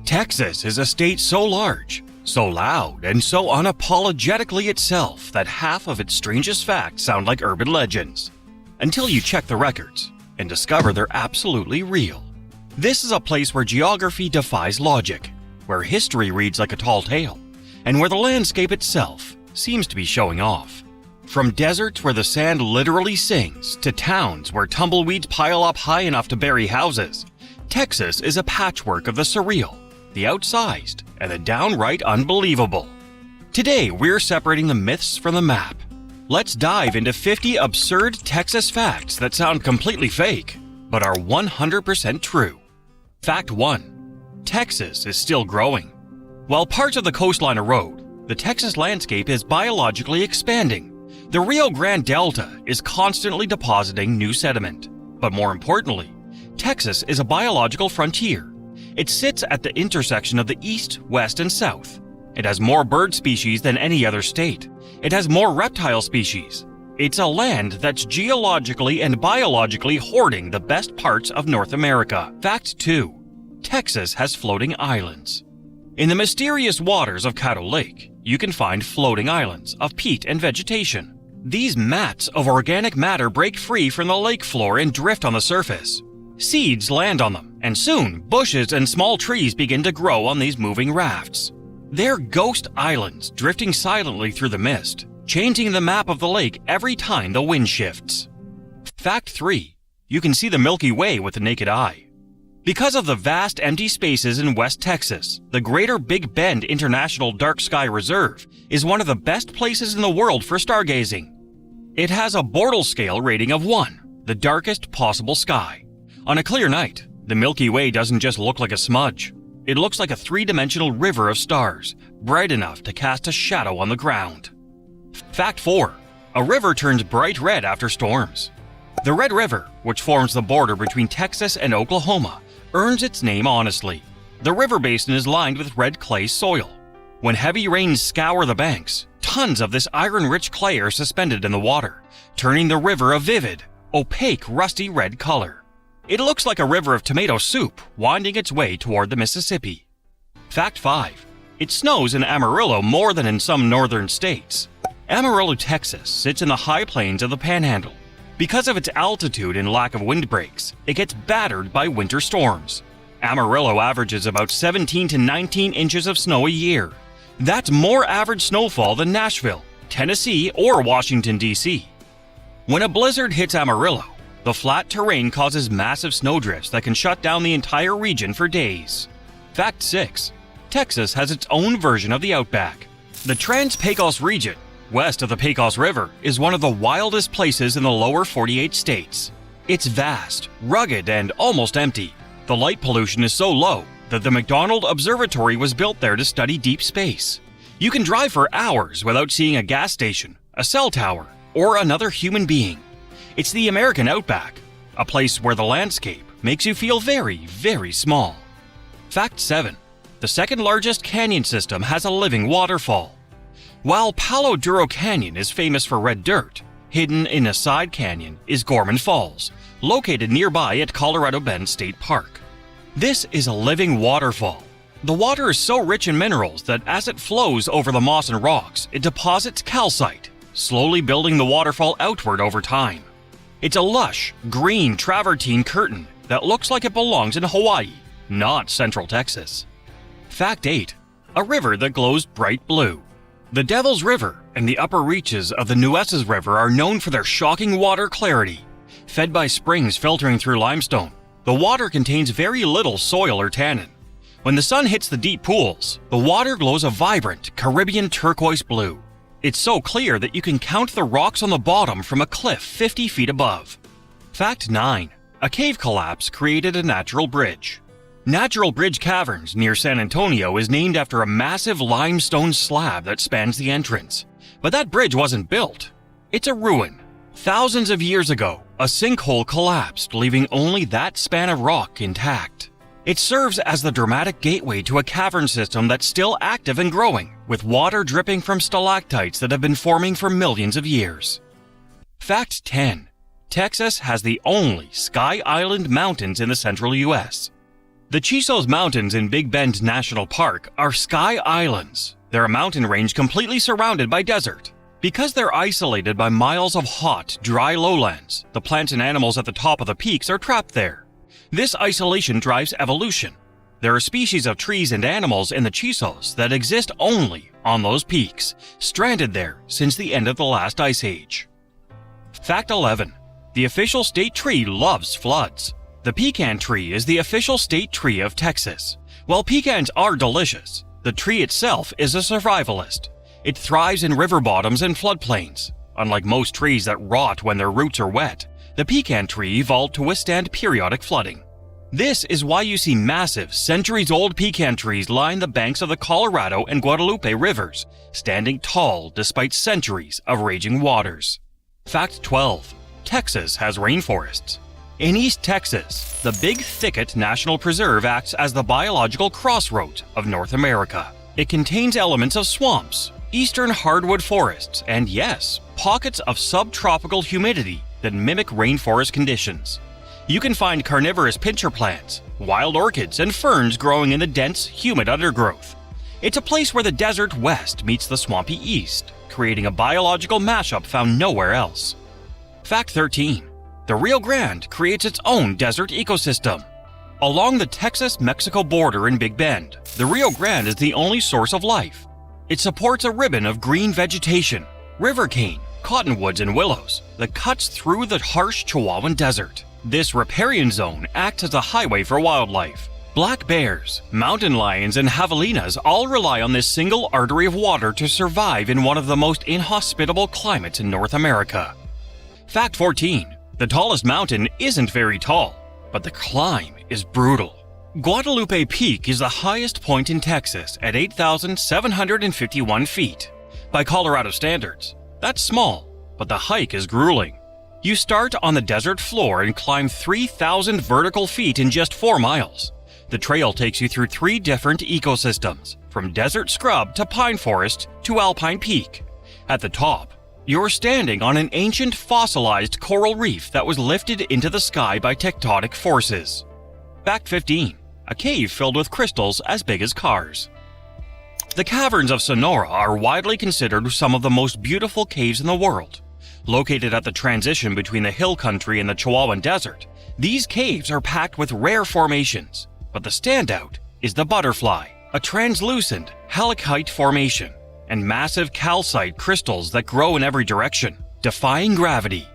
Texas is a state so large, so loud, and so unapologetically itself that half of its strangest facts sound like urban legends. Until you check the records and discover they're absolutely real. This is a place where geography defies logic, where history reads like a tall tale, and where the landscape itself seems to be showing off. From deserts where the sand literally sings to towns where tumbleweeds pile up high enough to bury houses, Texas is a patchwork of the surreal, the outsized, and the downright unbelievable. Today, we're separating the myths from the map. Let's dive into 50 absurd Texas facts that sound completely fake, but are 100% true. Fact 1. Texas is still growing. While parts of the coastline erode, the Texas landscape is biologically expanding. The Rio Grande Delta is constantly depositing new sediment. But more importantly, Texas is a biological frontier. It sits at the intersection of the East, West, and South. It has more bird species than any other state. It has more reptile species. It's a land that's geologically and biologically hoarding the best parts of North America. Fact 2. Texas has floating islands. In the mysterious waters of Caddo Lake, you can find floating islands of peat and vegetation. These mats of organic matter break free from the lake floor and drift on the surface. Seeds land on them, and soon bushes and small trees begin to grow on these moving rafts. They're ghost islands drifting silently through the mist, changing the map of the lake every time the wind shifts. Fact 3. You can see the Milky Way with the naked eye. Because of the vast empty spaces in West Texas, the Greater Big Bend International Dark Sky Reserve is one of the best places in the world for stargazing. It has a Bortle scale rating of 1, the darkest possible sky. On a clear night, the Milky Way doesn't just look like a smudge. It looks like a three-dimensional river of stars, bright enough to cast a shadow on the ground. Fact 4. A river turns bright red after storms. The Red River, which forms the border between Texas and Oklahoma, earns its name honestly. The river basin is lined with red clay soil. When heavy rains scour the banks, tons of this iron-rich clay are suspended in the water, turning the river a vivid, opaque, rusty red color. It looks like a river of tomato soup winding its way toward the Mississippi. Fact 5. It snows in Amarillo more than in some northern states. Amarillo, Texas sits in the high plains of the Panhandle. Because of its altitude and lack of windbreaks, it gets battered by winter storms. Amarillo averages about 17 to 19 inches of snow a year. That's more average snowfall than Nashville, Tennessee, or Washington, D.C. When a blizzard hits Amarillo, the flat terrain causes massive snowdrifts that can shut down the entire region for days. Fact 6. Texas has its own version of the Outback. The Trans-Pecos region, west of the Pecos River, is one of the wildest places in the lower 48 states. It's vast, rugged, and almost empty. The light pollution is so low that the McDonald Observatory was built there to study deep space. You can drive for hours without seeing a gas station, a cell tower, or another human being. It's the American Outback, a place where the landscape makes you feel very, very small. Fact 7. The second largest canyon system has a living waterfall. While Palo Duro Canyon is famous for red dirt, hidden in a side canyon is Gorman Falls, located nearby at Colorado Bend State Park. This is a living waterfall. The water is so rich in minerals that as it flows over the moss and rocks, it deposits calcite, slowly building the waterfall outward over time. It's a lush, green travertine curtain that looks like it belongs in Hawaii, not Central Texas. Fact 8. A river that glows bright blue. The Devil's River and the upper reaches of the Nueces River are known for their shocking water clarity. Fed by springs filtering through limestone, the water contains very little soil or tannin. When the sun hits the deep pools, the water glows a vibrant Caribbean turquoise blue. It's so clear that you can count the rocks on the bottom from a cliff 50 feet above. Fact 9. A cave collapse created a natural bridge. Natural Bridge Caverns near San Antonio is named after a massive limestone slab that spans the entrance. But that bridge wasn't built. It's a ruin. Thousands of years ago, a sinkhole collapsed, leaving only that span of rock intact. It serves as the dramatic gateway to a cavern system that's still active and growing, with water dripping from stalactites that have been forming for millions of years. Fact 10. Texas has the only Sky Island Mountains in the central U.S. The Chisos Mountains in Big Bend National Park are sky islands. They're a mountain range completely surrounded by desert. Because they're isolated by miles of hot, dry lowlands, the plants and animals at the top of the peaks are trapped there. This isolation drives evolution. There are species of trees and animals in the Chisos that exist only on those peaks, stranded there since the end of the last ice age. Fact 11. The official state tree loves floods. The pecan tree is the official state tree of Texas. While pecans are delicious, the tree itself is a survivalist. It thrives in river bottoms and floodplains. Unlike most trees that rot when their roots are wet, the pecan tree evolved to withstand periodic flooding. This is why you see massive, centuries-old pecan trees line the banks of the Colorado and Guadalupe rivers, standing tall despite centuries of raging waters. Fact 12. Texas has rainforests. In East Texas, the Big Thicket National Preserve acts as the biological crossroads of North America. It contains elements of swamps, eastern hardwood forests, and yes, pockets of subtropical humidity that mimic rainforest conditions. You can find carnivorous pincher plants, wild orchids, and ferns growing in the dense, humid undergrowth. It's a place where the desert west meets the swampy east, creating a biological mashup found nowhere else. Fact 13. The Rio Grande creates its own desert ecosystem. Along the Texas-Mexico border in Big Bend, the Rio Grande is the only source of life. It supports a ribbon of green vegetation, river cane, cottonwoods, and willows that cuts through the harsh Chihuahuan desert. This riparian zone acts as a highway for wildlife. Black bears, mountain lions, and javelinas all rely on this single artery of water to survive in one of the most inhospitable climates in North America. Fact 14. The tallest mountain isn't very tall, but the climb is brutal. Guadalupe Peak is the highest point in Texas at 8,751 feet. By Colorado standards, that's small, but the hike is grueling. You start on the desert floor and climb 3,000 vertical feet in just 4 miles. The trail takes you through 3 different ecosystems, from desert scrub to pine forest to alpine peak. At the top, you're standing on an ancient fossilized coral reef that was lifted into the sky by tectonic forces. Fact 15. A cave filled with crystals as big as cars. The caverns of Sonora are widely considered some of the most beautiful caves in the world. Located at the transition between the hill country and the Chihuahuan Desert, these caves are packed with rare formations, but the standout is the Butterfly, a translucent halakite formation, and massive calcite crystals that grow in every direction, defying gravity.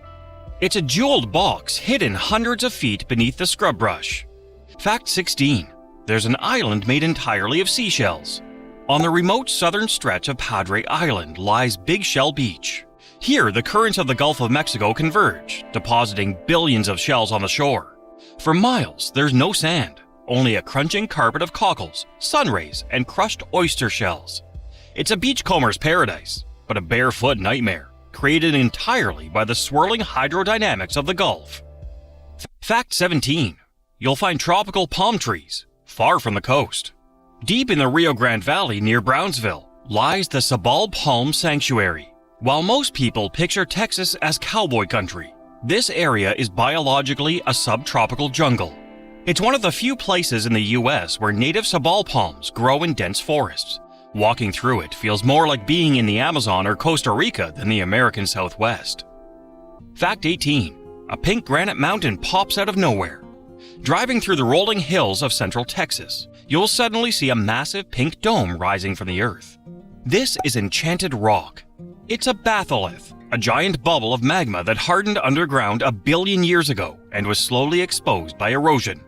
It's a jeweled box hidden hundreds of feet beneath the scrub brush. Fact 16. There's an island made entirely of seashells. On the remote southern stretch of Padre Island lies Big Shell Beach. Here, the currents of the Gulf of Mexico converge, depositing billions of shells on the shore. For miles, there's no sand, only a crunching carpet of cockles, sunrays, and crushed oyster shells. It's a beachcomber's paradise, but a barefoot nightmare, created entirely by the swirling hydrodynamics of the Gulf. Fact 17. You'll find tropical palm trees, far from the coast. Deep in the Rio Grande Valley near Brownsville lies the Sabal Palm Sanctuary. While most people picture Texas as cowboy country, this area is biologically a subtropical jungle. It's one of the few places in the U.S. where native sabal palms grow in dense forests. Walking through it feels more like being in the Amazon or Costa Rica than the American Southwest. Fact 18. A pink granite mountain pops out of nowhere. Driving through the rolling hills of central Texas, you'll suddenly see a massive pink dome rising from the earth. This is Enchanted Rock. It's a batholith, a giant bubble of magma that hardened underground 1 billion years ago and was slowly exposed by erosion.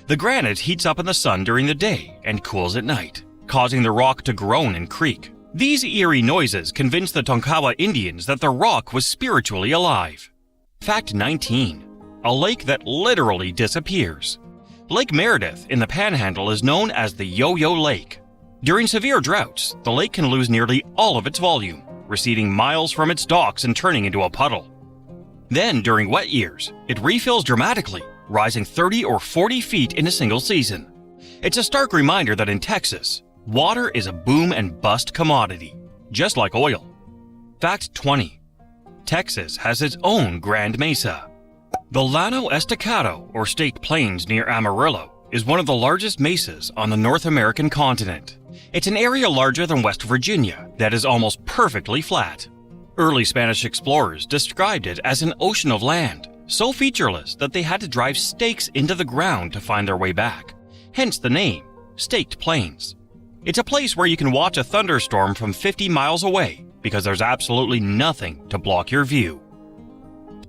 The granite heats up in the sun during the day and cools at night, causing the rock to groan and creak. These eerie noises convinced the Tonkawa Indians that the rock was spiritually alive. Fact 19. A lake that literally disappears. Lake Meredith in the Panhandle is known as the Yo-Yo Lake. During severe droughts, the lake can lose nearly all of its volume, receding miles from its docks and turning into a puddle. Then, during wet years, it refills dramatically, rising 30 or 40 feet in a single season. It's a stark reminder that in Texas, water is a boom and bust commodity, just like oil. Fact 20. Texas has its own Grand Mesa. The Llano Estacado, or Staked Plains near Amarillo, is one of the largest mesas on the North American continent. It's an area larger than West Virginia that is almost perfectly flat. Early Spanish explorers described it as an ocean of land, so featureless that they had to drive stakes into the ground to find their way back. Hence the name, Staked Plains. It's a place where you can watch a thunderstorm from 50 miles away because there's absolutely nothing to block your view.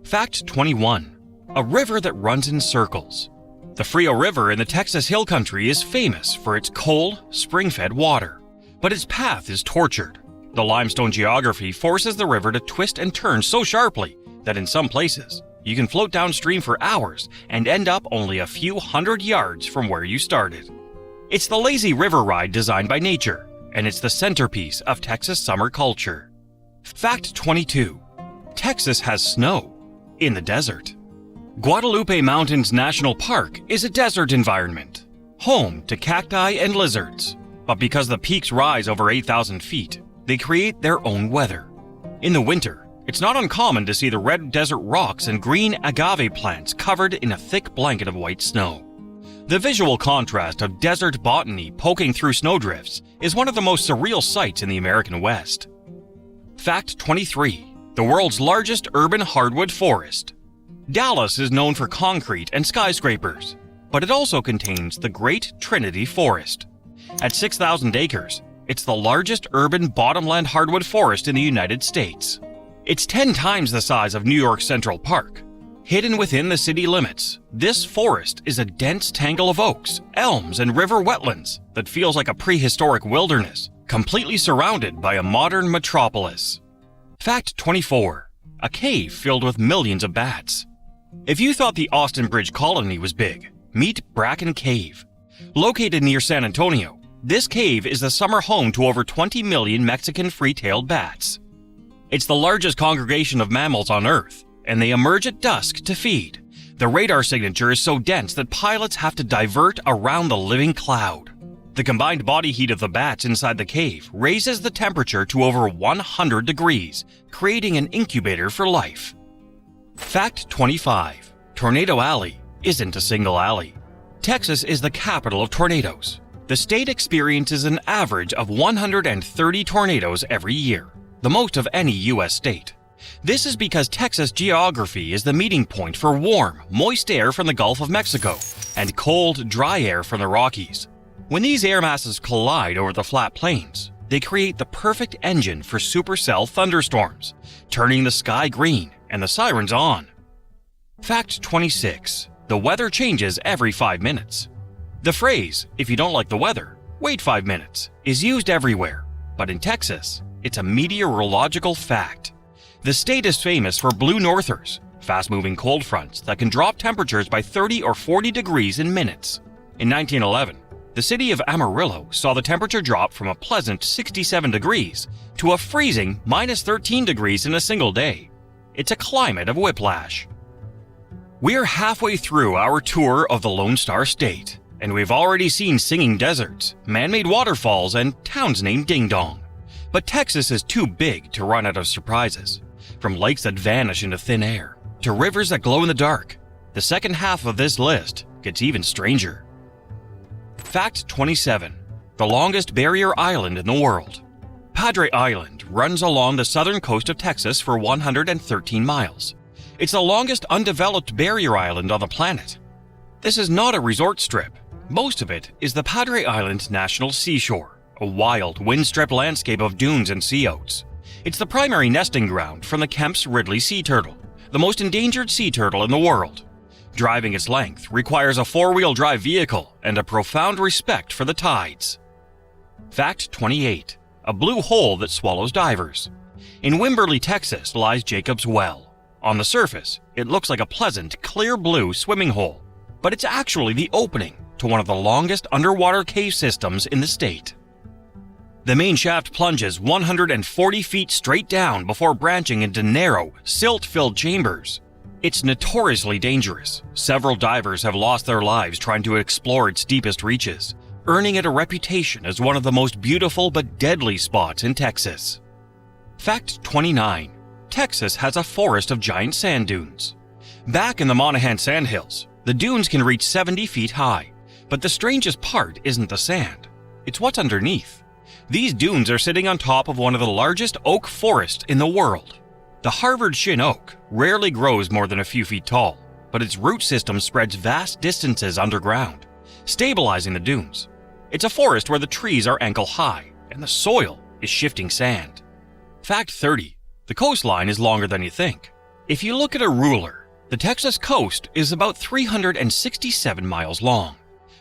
Fact 21. A river that runs in circles. The Frio River in the Texas Hill Country is famous for its cold, spring-fed water, but its path is tortured. The limestone geography forces the river to twist and turn so sharply that in some places, you can float downstream for hours and end up only a few hundred yards from where you started. It's the lazy river ride designed by nature, and it's the centerpiece of Texas summer culture. Fact 22. Texas has snow in the desert. Guadalupe Mountains National Park is a desert environment, home to cacti and lizards. But because the peaks rise over 8,000 feet, they create their own weather. In the winter, it's not uncommon to see the red desert rocks and green agave plants covered in a thick blanket of white snow. The visual contrast of desert botany poking through snowdrifts is one of the most surreal sights in the American West. Fact 23. The world's largest urban hardwood forest. Dallas is known for concrete and skyscrapers, but it also contains the Great Trinity Forest. At 6,000 acres, it's the largest urban bottomland hardwood forest in the United States. It's 10 times the size of New York Central Park. Hidden within the city limits, this forest is a dense tangle of oaks, elms, and river wetlands that feels like a prehistoric wilderness, completely surrounded by a modern metropolis. Fact 24. A cave filled with millions of bats. If you thought the Austin Bridge Colony was big, meet Bracken Cave. Located near San Antonio, this cave is the summer home to over 20 million Mexican free-tailed bats. It's the largest congregation of mammals on Earth, and they emerge at dusk to feed. The radar signature is so dense that pilots have to divert around the living cloud. The combined body heat of the bats inside the cave raises the temperature to over 100 degrees, creating an incubator for life. Fact 25. Tornado Alley isn't a single alley. Texas is the capital of tornadoes. The state experiences an average of 130 tornadoes every year, the most of any U.S. state. This is because Texas geography is the meeting point for warm, moist air from the Gulf of Mexico and cold, dry air from the Rockies. When these air masses collide over the flat plains, they create the perfect engine for supercell thunderstorms, turning the sky green and the sirens on. Fact 26. The weather changes every 5 minutes. The phrase, if you don't like the weather, wait 5 minutes, is used everywhere, but in Texas, it's a meteorological fact. The state is famous for blue northers, fast-moving cold fronts that can drop temperatures by 30 or 40 degrees in minutes. In 1911, the city of Amarillo saw the temperature drop from a pleasant 67 degrees to a freezing minus 13 degrees in a single day. It's a climate of whiplash. We're halfway through our tour of the Lone Star State, and we've already seen singing deserts, man-made waterfalls, and towns named Ding Dong. But Texas is too big to run out of surprises. From lakes that vanish into thin air, to rivers that glow in the dark, the second half of this list gets even stranger. Fact 27. The longest barrier island in the world. Padre Island runs along the southern coast of Texas for 113 miles. It's the longest undeveloped barrier island on the planet. This is not a resort strip. Most of it is the Padre Island National Seashore, a wild, wind-stripped landscape of dunes and sea oats. It's the primary nesting ground from the Kemp's Ridley sea turtle, the most endangered sea turtle in the world. Driving its length requires a four-wheel drive vehicle and a profound respect for the tides. Fact 28. A blue hole that swallows divers. In Wimberley, Texas lies Jacob's Well. On the surface, it looks like a pleasant, clear blue swimming hole, but it's actually the opening to one of the longest underwater cave systems in the state. The main shaft plunges 140 feet straight down before branching into narrow, silt-filled chambers. It's notoriously dangerous. Several divers have lost their lives trying to explore its deepest reaches, earning it a reputation as one of the most beautiful but deadly spots in Texas. Fact 29. Texas has a forest of giant sand dunes. Back in the Monahans Sandhills, the dunes can reach 70 feet high, But the strangest part isn't the sand. It's what's underneath. These dunes are sitting on top of one of the largest oak forests in the world. The Harvard Shin Oak rarely grows more than a few feet tall, but its root system spreads vast distances underground, stabilizing the dunes. It's a forest where the trees are ankle high and the soil is shifting sand. Fact 30. The coastline is longer than you think. If you look at a ruler, the Texas coast is about 367 miles long.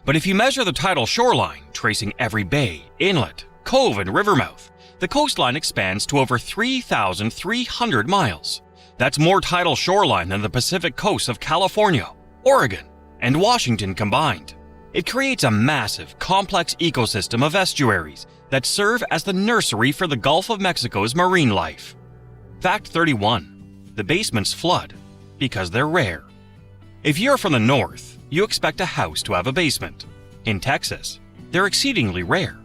But if you measure the tidal shoreline, tracing every bay, inlet, cove, and river mouth, the coastline expands to over 3,300 miles. That's more tidal shoreline than the Pacific coasts of California, Oregon, and Washington combined. It creates a massive, complex ecosystem of estuaries that serve as the nursery for the Gulf of Mexico's marine life. Fact 31. The basements flood because they're rare. If you're from the north, you expect a house to have a basement. In Texas, they're exceedingly rare.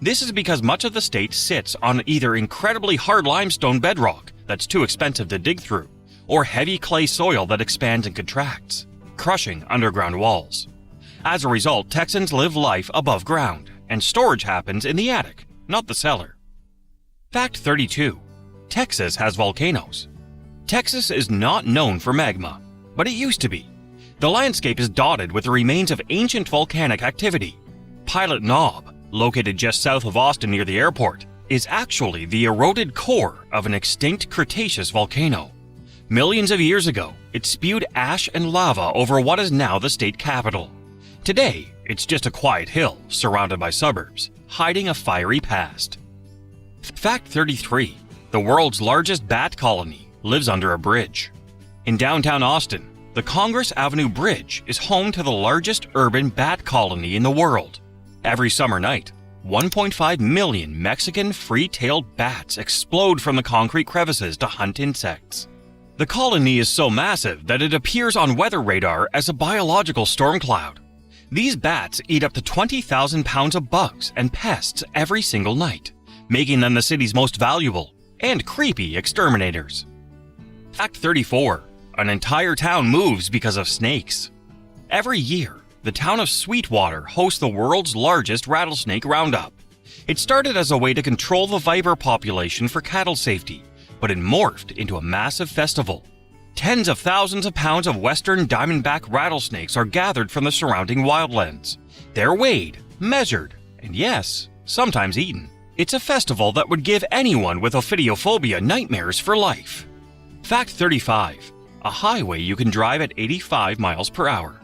This is because much of the state sits on either incredibly hard limestone bedrock that's too expensive to dig through, or heavy clay soil that expands and contracts, crushing underground walls. As a result, Texans live life above ground, and storage happens in the attic, not the cellar. Fact 32. Texas has volcanoes. Texas is not known for magma, but it used to be. The landscape is dotted with the remains of ancient volcanic activity. Pilot Knob, located just south of Austin near the airport, is actually the eroded core of an extinct Cretaceous volcano. Millions of years ago, it spewed ash and lava over what is now the state capital. Today, it's just a quiet hill surrounded by suburbs, hiding a fiery past. Fact 33. The world's largest bat colony lives under a bridge. In downtown Austin, the Congress Avenue Bridge is home to the largest urban bat colony in the world. Every summer night, 1.5 million Mexican free-tailed bats explode from the concrete crevices to hunt insects. The colony is so massive that it appears on weather radar as a biological storm cloud. These bats eat up to 20,000 pounds of bugs and pests every single night, making them the city's most valuable and creepy exterminators. Fact 34. An entire town moves because of snakes. Every year, the town of Sweetwater hosts the world's largest rattlesnake roundup. It started as a way to control the viper population for cattle safety, but it morphed into a massive festival. Tens of thousands of pounds of western diamondback rattlesnakes are gathered from the surrounding wildlands. They're weighed, measured, and yes, sometimes eaten. It's a festival that would give anyone with ophidiophobia nightmares for life. Fact 35. A highway you can drive at 85 miles per hour.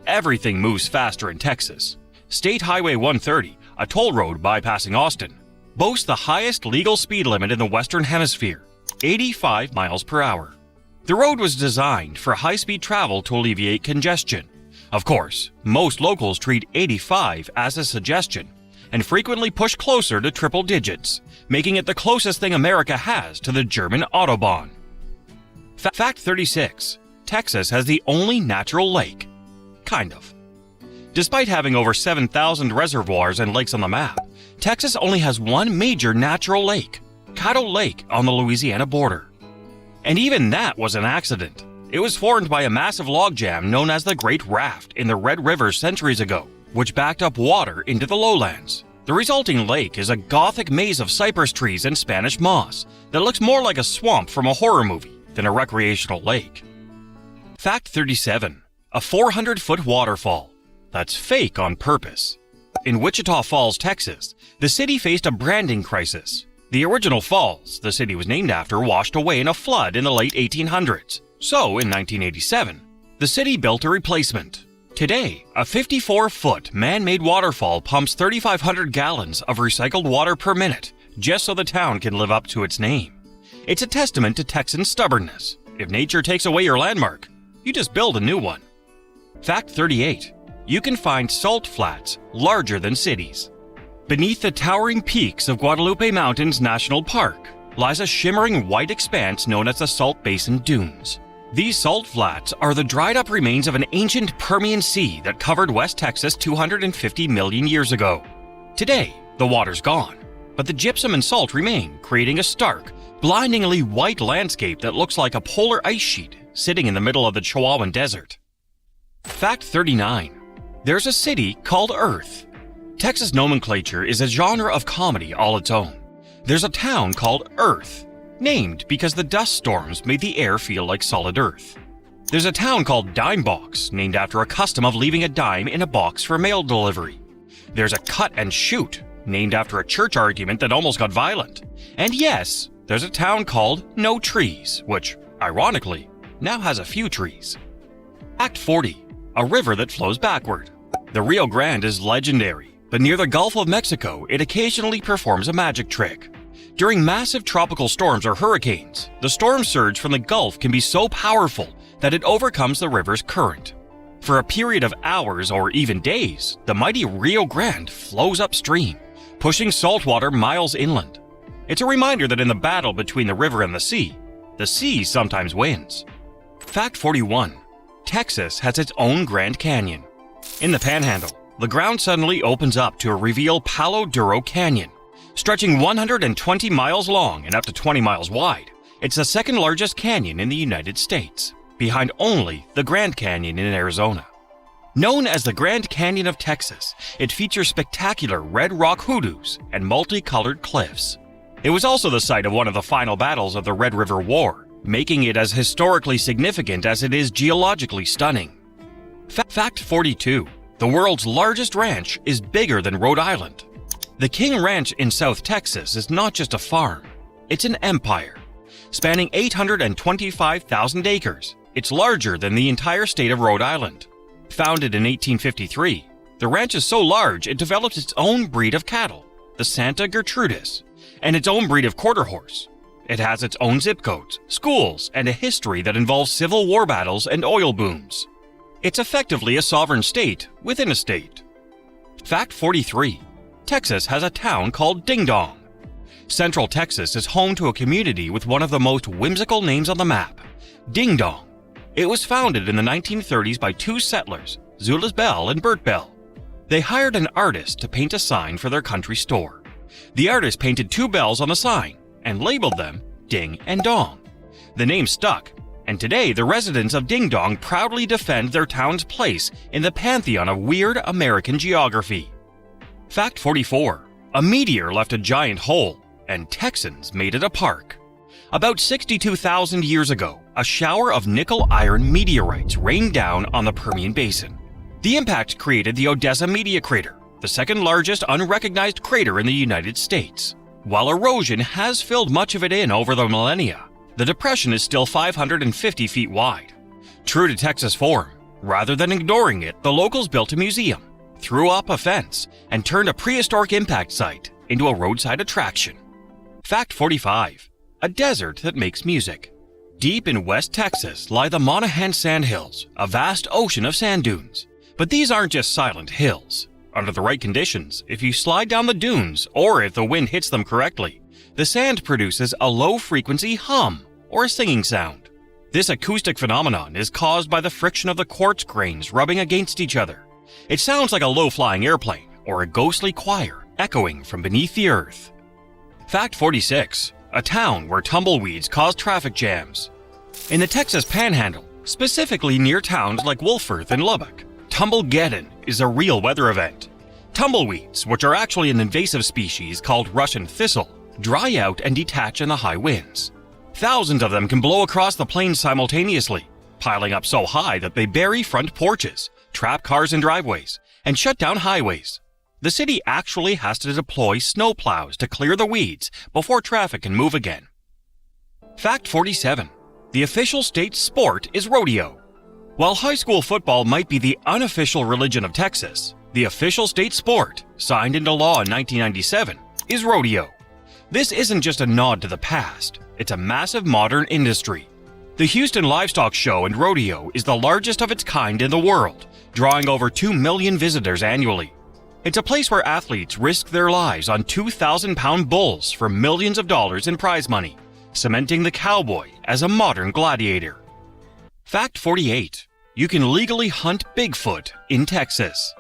Everything moves faster in Texas. State Highway 130, a toll road bypassing Austin, boasts the highest legal speed limit in the Western Hemisphere, 85 miles per hour. The road was designed for high-speed travel to alleviate congestion. Of course, most locals treat 85 as a suggestion and frequently push closer to triple digits, making it the closest thing America has to the German Autobahn. Fact 36. Texas has the only natural lake. Kind of. Despite having over 7,000 reservoirs and lakes on the map, Texas only has one major natural lake, Caddo Lake on the Louisiana border. And even that was an accident. It was formed by a massive logjam known as the Great Raft in the Red River centuries ago, which backed up water into the lowlands. The resulting lake is a gothic maze of cypress trees and Spanish moss that looks more like a swamp from a horror movie than a recreational lake. Fact 37. A 400-foot waterfall. That's fake on purpose. In Wichita Falls, Texas, the city faced a branding crisis. The original falls the city was named after washed away in a flood in the late 1800s. So, in 1987, the city built a replacement. Today, a 54-foot man-made waterfall pumps 3,500 gallons of recycled water per minute just so the town can live up to its name. It's a testament to Texan stubbornness. If nature takes away your landmark, you just build a new one. Fact 38. You can find salt flats larger than cities. Beneath the towering peaks of Guadalupe Mountains National Park lies a shimmering white expanse known as the Salt Basin Dunes. These salt flats are the dried-up remains of an ancient Permian Sea that covered West Texas 250 million years ago. Today, the water's gone, but the gypsum and salt remain, creating a stark, blindingly white landscape that looks like a polar ice sheet sitting in the middle of the Chihuahuan Desert. Fact 39. There's a city called Earth. Texas nomenclature is a genre of comedy all its own. There's a town called Earth, named because the dust storms made the air feel like solid earth. There's a town called Dime Box, named after a custom of leaving a dime in a box for mail delivery. There's a Cut and Shoot, named after a church argument that almost got violent. And yes, there's a town called No Trees, which, ironically, now has a few trees. Fact 40. A river that flows backward. The Rio Grande is legendary, but near the Gulf of Mexico, it occasionally performs a magic trick. During massive tropical storms or hurricanes, the storm surge from the Gulf can be so powerful that it overcomes the river's current. For a period of hours or even days, the mighty Rio Grande flows upstream, pushing salt water miles inland. It's a reminder that in the battle between the river and the sea sometimes wins. Fact 41. Texas has its own Grand Canyon. In the Panhandle, the ground suddenly opens up to reveal Palo Duro Canyon. Stretching 120 miles long and up to 20 miles wide, it's the second largest canyon in the United States, behind only the Grand Canyon in Arizona. Known as the Grand Canyon of Texas, it features spectacular red rock hoodoos and multicolored cliffs. It was also the site of one of the final battles of the Red River War, making it as historically significant as it is geologically stunning. Fact 42. The world's largest ranch is bigger than Rhode Island. The King Ranch in South Texas is not just a farm, it's an empire. Spanning 825,000 acres, it's larger than the entire state of Rhode Island. Founded in 1853, the ranch is so large it developed its own breed of cattle, the Santa Gertrudis, and its own breed of quarter horse. It has its own zip codes, schools, and a history that involves Civil War battles and oil booms. It's effectively a sovereign state within a state. Fact 43. Texas has a town called Ding Dong. Central Texas is home to a community with one of the most whimsical names on the map, Ding Dong. It was founded in the 1930s by two settlers, Zulus Bell and Bert Bell. They hired an artist to paint a sign for their country store. The artist painted two bells on the sign and labeled them Ding and Dong. The name stuck, and today the residents of Ding Dong proudly defend their town's place in the pantheon of weird American geography. Fact 44. A meteor left a giant hole, and Texans made it a park. About 62,000 years ago, a shower of nickel-iron meteorites rained down on the Permian Basin. The impact created the Odessa Meteor Crater, the second largest unrecognized crater in the United States. While erosion has filled much of it in over the millennia, the depression is still 550 feet wide. True to Texas form, rather than ignoring it, the locals built a museum, threw up a fence, and turned a prehistoric impact site into a roadside attraction. Fact 45. A desert that makes music. Deep in West Texas lie the Monahans Sandhills, a vast ocean of sand dunes. But these aren't just silent hills. Under the right conditions, if you slide down the dunes, or if the wind hits them correctly, the sand produces a low-frequency hum, or a singing sound. This acoustic phenomenon is caused by the friction of the quartz grains rubbing against each other. It sounds like a low-flying airplane, or a ghostly choir echoing from beneath the earth. Fact 46. A town where tumbleweeds cause traffic jams. In the Texas Panhandle, specifically near towns like Wolfforth and Lubbock, Tumblegeddon is a real weather event. Tumbleweeds, which are actually an invasive species called Russian thistle, dry out and detach in the high winds. Thousands of them can blow across the plains simultaneously, piling up so high that they bury front porches, trap cars in driveways, and shut down highways. The city actually has to deploy snowplows to clear the weeds before traffic can move again. Fact 47. The official state sport is rodeo. While high school football might be the unofficial religion of Texas, the official state sport, signed into law in 1997, is rodeo. This isn't just a nod to the past, it's a massive modern industry. The Houston Livestock Show and Rodeo is the largest of its kind in the world, drawing over 2 million visitors annually. It's a place where athletes risk their lives on 2,000-pound bulls for millions of dollars in prize money, cementing the cowboy as a modern gladiator. Fact 48. You can legally hunt Bigfoot in Texas.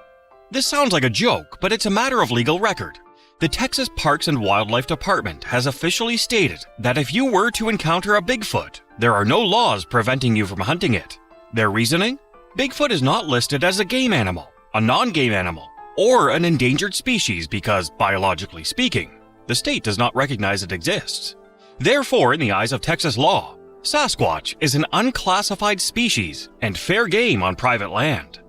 This sounds like a joke, but it's a matter of legal record. The Texas Parks and Wildlife Department has officially stated that if you were to encounter a Bigfoot, there are no laws preventing you from hunting it. Their reasoning? Bigfoot is not listed as a game animal. a non-game animal, or an endangered species because, biologically speaking, the state does not recognize it exists. Therefore, in the eyes of Texas law, Sasquatch is an unclassified species and fair game on private land.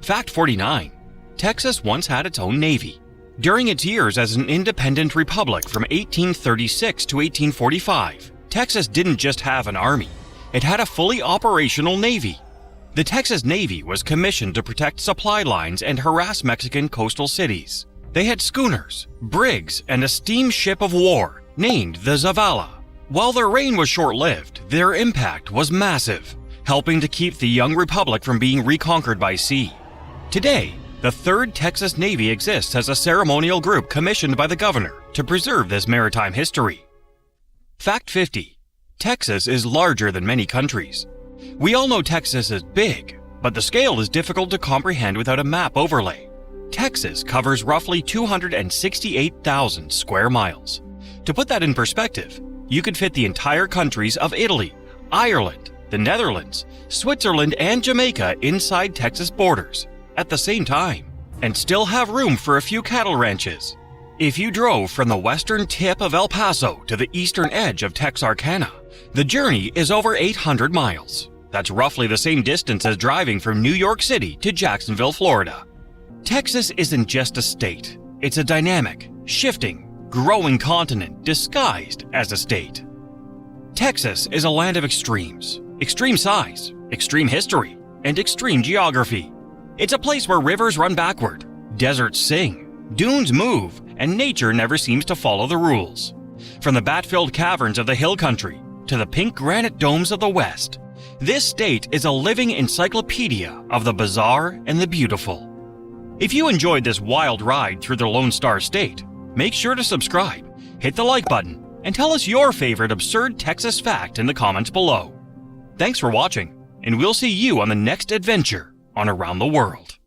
Fact 49. Texas once had its own navy. During its years as an independent republic from 1836 to 1845, Texas didn't just have an army, it had a fully operational navy. The Texas Navy was commissioned to protect supply lines and harass Mexican coastal cities. They had schooners, brigs, and a steamship of war named the Zavala. While their reign was short-lived, their impact was massive, helping to keep the young republic from being reconquered by sea. Today, the 3rd Texas Navy exists as a ceremonial group commissioned by the governor to preserve this maritime history. Fact 50. Texas is larger than many countries. We all know Texas is big, but the scale is difficult to comprehend without a map overlay. Texas covers roughly 268,000 square miles. To put that in perspective, you could fit the entire countries of Italy, Ireland, the Netherlands, Switzerland, and Jamaica inside Texas borders at the same time, and still have room for a few cattle ranches. If you drove from the western tip of El Paso to the eastern edge of Texarkana, the journey is over 800 miles. That's roughly the same distance as driving from New York City to Jacksonville, Florida. Texas isn't just a state, it's a dynamic, shifting, growing continent disguised as a state. Texas is a land of extremes, extreme size, extreme history, and extreme geography. It's a place where rivers run backward, deserts sing, dunes move, and nature never seems to follow the rules. From the bat-filled caverns of the hill country to the pink granite domes of the West, this state is a living encyclopedia of the bizarre and the beautiful. If you enjoyed this wild ride through the Lone Star State, make sure to subscribe, hit the like button, and tell us your favorite absurd Texas fact in the comments below. Thanks for watching, and we'll see you on the next adventure on Around the World.